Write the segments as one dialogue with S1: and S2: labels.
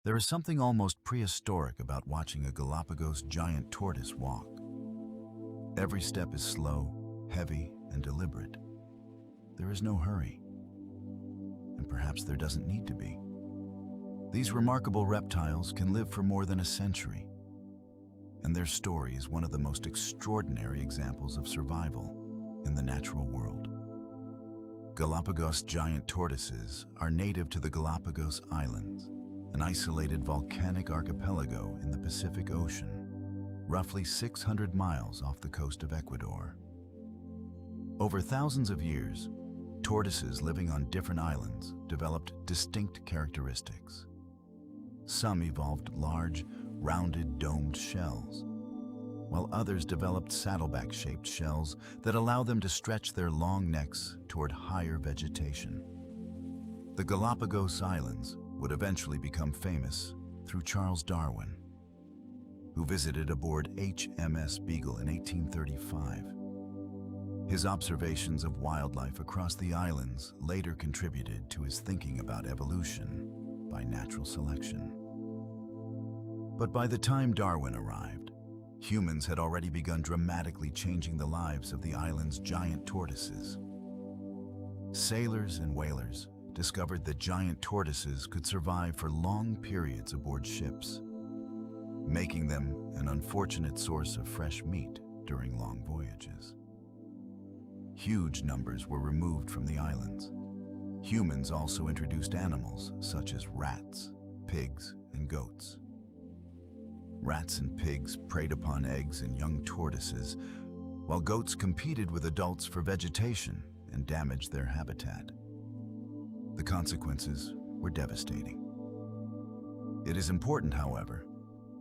S1: There is something almost prehistoric about watching a Galapagos giant tortoise walk. Every step is slow, heavy, and deliberate. There is no hurry, and perhaps there doesn't need to be. These remarkable reptiles can live for more than a century, and their story is one of the most extraordinary examples of survival in the natural world. Galapagos giant tortoises are native to the Galápagos Islands, an isolated volcanic archipelago in the Pacific Ocean, roughly 600 miles off the coast of Ecuador. Over thousands of years, tortoises living on different islands developed distinct characteristics. Some evolved large, rounded, domed shells, while others developed saddleback-shaped shells that allow them to stretch their long necks toward higher vegetation. The Galápagos Islands would eventually become famous through Charles Darwin, who visited aboard HMS Beagle in 1835. His observations of wildlife across the islands later contributed to his thinking about evolution by natural selection. But by the time Darwin arrived, humans had already begun dramatically changing the lives of the island's giant tortoises. Sailors and whalers discovered that giant tortoises could survive for long periods aboard ships, making them an unfortunate source of fresh meat during long voyages. Huge numbers were removed from the islands. Humans also introduced animals such as rats, pigs, and goats. Rats and pigs preyed upon eggs and young tortoises, while goats competed with adults for vegetation and damaged their habitat. The consequences were devastating. It is important, however,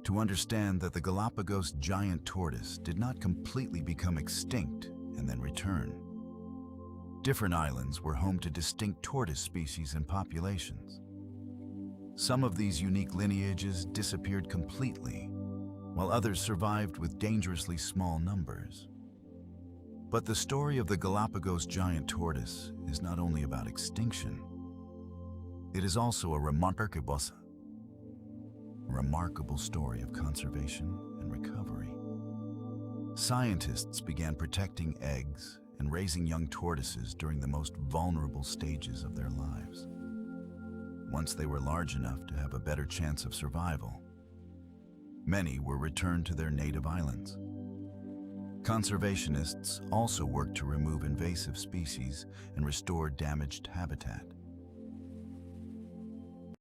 S1: to understand that the Galapagos giant tortoise did not completely become extinct and then return. Different islands were home to distinct tortoise species and populations. Some of these unique lineages disappeared completely, while others survived with dangerously small numbers. But the story of the Galapagos giant tortoise is not only about extinction. It is also a remarkable story of conservation and recovery. Scientists began protecting eggs and raising young tortoises during the most vulnerable stages of their lives. Once they were large enough to have a better chance of survival, many were returned to their native islands. Conservationists also worked to remove invasive species and restore damaged habitat.